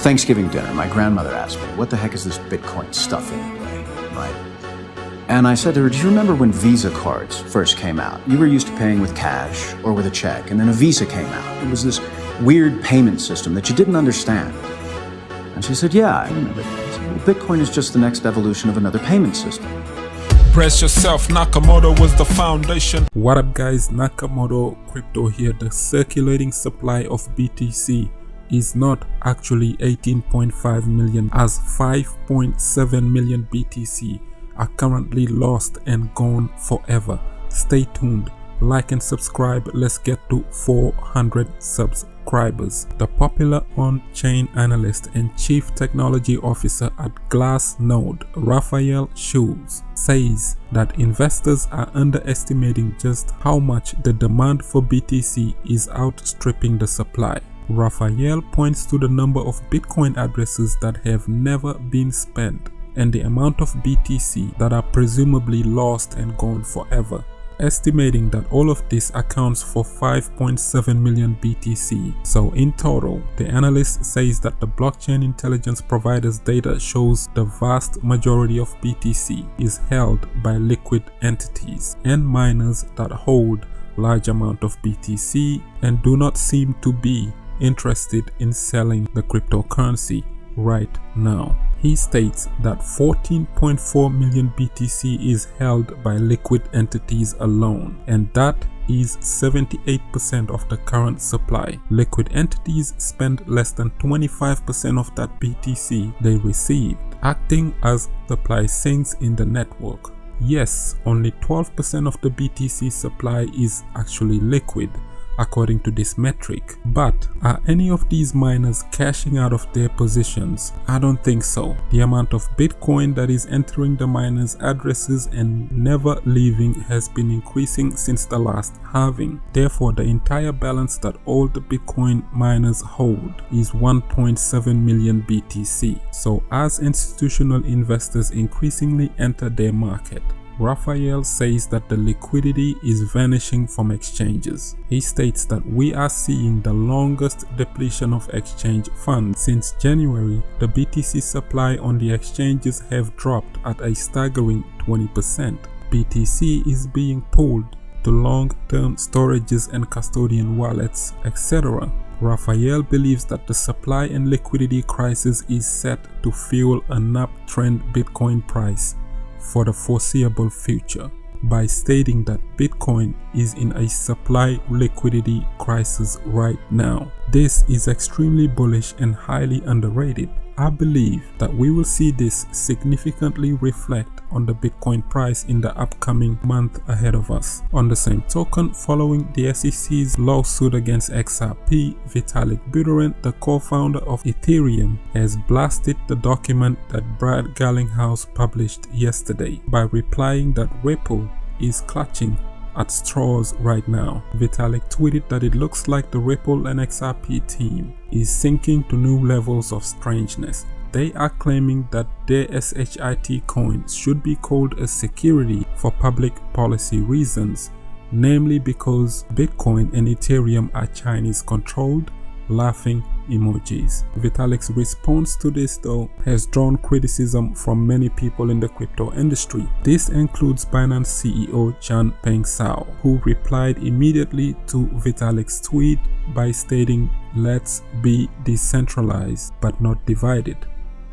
Thanksgiving dinner, my grandmother asked me, what the heck is this Bitcoin stuff anyway, right? And I said to her, do you remember when Visa cards first came out? You were used to paying with cash or with a check, and then a Visa came out. It was this weird payment system that you didn't understand. And she said, yeah, I remember that. I said, well, Bitcoin is just the next evolution of another payment system. Brace yourself, Nakamoto was the foundation. What up guys, Nakamoto Crypto here. The circulating supply of BTC is not actually 18.5 million, as 5.7 million BTC are currently lost and gone forever. Stay tuned, like and subscribe. Let's get to 400 subscribers. The popular on-chain analyst and chief technology officer at Glassnode, Raphael Schulte, says that investors are underestimating just how much the demand for BTC is outstripping the supply. Raphael points to the number of Bitcoin addresses that have never been spent and the amount of BTC that are presumably lost and gone forever, estimating that all of this accounts for 5.7 million BTC. So in total, the analyst says that the blockchain intelligence provider's data shows the vast majority of BTC is held by liquid entities and miners that hold large amount of BTC and do not seem to be interested in selling the cryptocurrency right now. He states that 14.4 million BTC is held by liquid entities alone, and that is 78% of the current supply. Liquid entities spend less than 25% of that BTC they received, acting as supply sinks in the network. Yes, only 12% of the BTC supply is actually liquid, according to this metric. But are any of these miners cashing out of their positions? I don't think so. The amount of Bitcoin that is entering the miners' addresses and never leaving has been increasing since the last halving. Therefore, the entire balance that all the Bitcoin miners hold is 1.7 million BTC. So as institutional investors increasingly enter their market, Raphael says that the liquidity is vanishing from exchanges. He states that we are seeing the longest depletion of exchange funds. Since January, the BTC supply on the exchanges have dropped at a staggering 20%. BTC is being pulled to long-term storages and custodian wallets, etc. Raphael believes that the supply and liquidity crisis is set to fuel an uptrend Bitcoin price for the foreseeable future, by stating that Bitcoin is in a supply liquidity crisis right now. This is extremely bullish and highly underrated. I believe that we will see this significantly reflect on the Bitcoin price in the upcoming month ahead of us. On the same token, following the SEC's lawsuit against XRP, Vitalik Buterin, the co-founder of Ethereum, has blasted the document that Brad Garlinghouse published yesterday by replying that Ripple is clutching at straws right now. Vitalik tweeted that it looks like the Ripple and XRP team is sinking to new levels of strangeness. They are claiming that their SHIT coin should be called a security for public policy reasons, namely because Bitcoin and Ethereum are Chinese controlled. Laughing emojis. Vitalik's response to this, though, has drawn criticism from many people in the crypto industry. This includes Binance CEO Changpeng Zhao, who replied immediately to Vitalik's tweet by stating, "Let's be decentralized but not divided.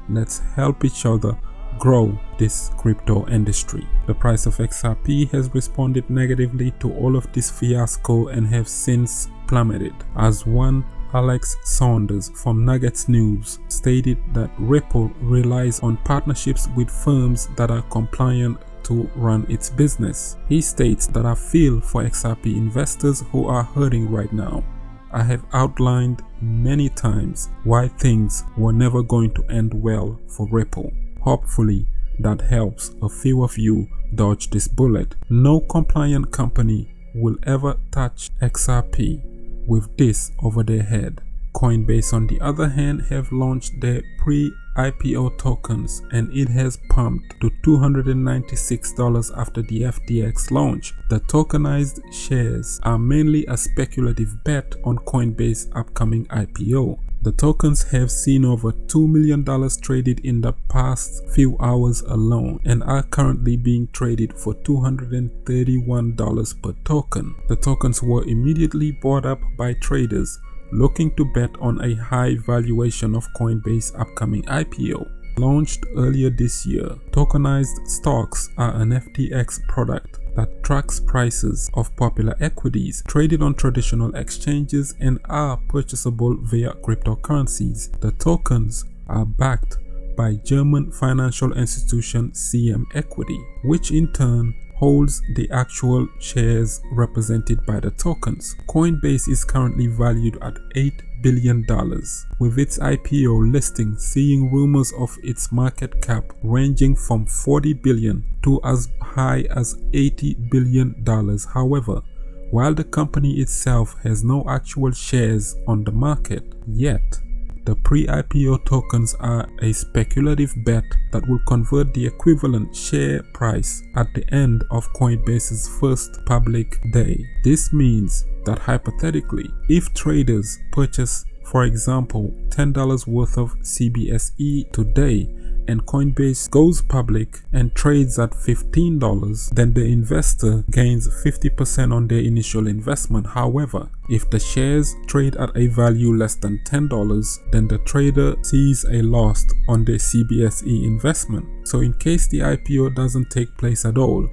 Let's help each other grow this crypto industry." The price of XRP has responded negatively to all of this fiasco and have since plummeted, as one Alex Saunders from Nuggets News stated that Ripple relies on partnerships with firms that are compliant to run its business. He states that I feel for XRP investors who are hurting right now. I have outlined many times why things were never going to end well for Ripple. Hopefully that helps a few of you dodge this bullet. No compliant company will ever touch XRP with this over their head. Coinbase, on the other hand, have launched their pre-IPO tokens, and it has pumped to $296 after the FTX launch. The tokenized shares are mainly a speculative bet on Coinbase's upcoming IPO. The tokens have seen over $2 million traded in the past few hours alone and are currently being traded for $231 per token. The tokens were immediately bought up by traders looking to bet on a high valuation of Coinbase's upcoming IPO. Launched earlier this year, tokenized stocks are an FTX product that tracks prices of popular equities traded on traditional exchanges and are purchasable via cryptocurrencies. The tokens are backed by German financial institution CM Equity, which in turn holds the actual shares represented by the tokens. Coinbase is currently valued at $8 billion, with its IPO listing seeing rumors of its market cap ranging from $40 billion to as high as $80 billion. However, while the company itself has no actual shares on the market yet, the pre-IPO tokens are a speculative bet that will convert the equivalent share price at the end of Coinbase's first public day. This means that hypothetically, if traders purchase, for example, $10 worth of CBSE today and Coinbase goes public and trades at $15, then the investor gains 50% on their initial investment. However, if the shares trade at a value less than $10, then the trader sees a loss on their CBSE investment. So in case the IPO doesn't take place at all,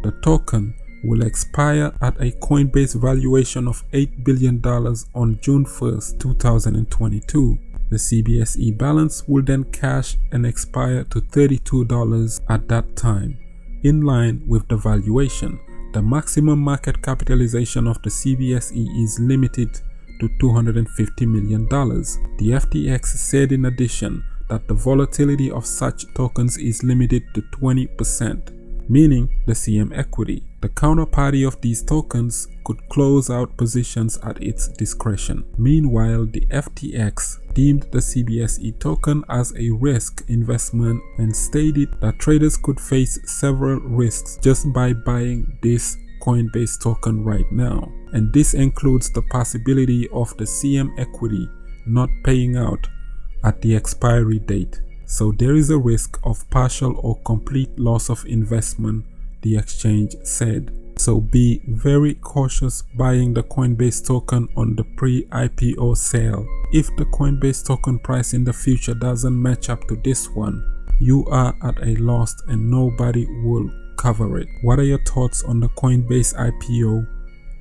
the token will expire at a Coinbase valuation of $8 billion on June 1st, 2022. The CBSE balance will then cash and expire to $32 at that time, in line with the valuation. The maximum market capitalization of the CBSE is limited to $250 million. The FTX said in addition that the volatility of such tokens is limited to 20%. Meaning the CM Equity, the counterparty of these tokens, could close out positions at its discretion. Meanwhile, the FTX deemed the CBSE token as a risk investment and stated that traders could face several risks just by buying this Coinbase token right now. And this includes the possibility of the CM Equity not paying out at the expiry date. So there is a risk of partial or complete loss of investment, the exchange said. So be very cautious buying the Coinbase token on the pre-IPO sale. If the Coinbase token price in the future doesn't match up to this one, you are at a loss and nobody will cover it. What are your thoughts on the Coinbase IPO?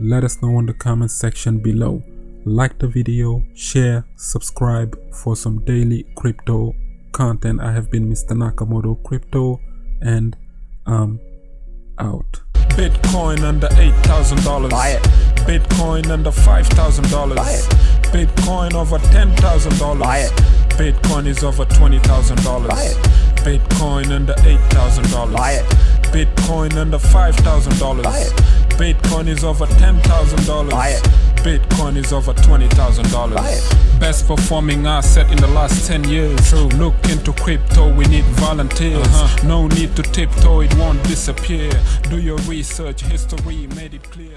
Let us know in the comment section below. Like the video, share, subscribe for some daily crypto content. I have been Mr. Nakamoto Crypto, and I'm out. Bitcoin under $8,000. Buy it. Bitcoin under $5,000. Buy it. Bitcoin over $10,000. Buy it. Bitcoin is over $20,000. Buy it. Bitcoin under $8,000. Buy it. Bitcoin under $5,000. Buy it. Bitcoin is over $10,000. Buy it. Bitcoin is over $20,000. Buy it. Best performing asset in the last 10 years. True. Look into crypto, we need volunteers. No need to tiptoe, it won't disappear. Do your research, history made it clear.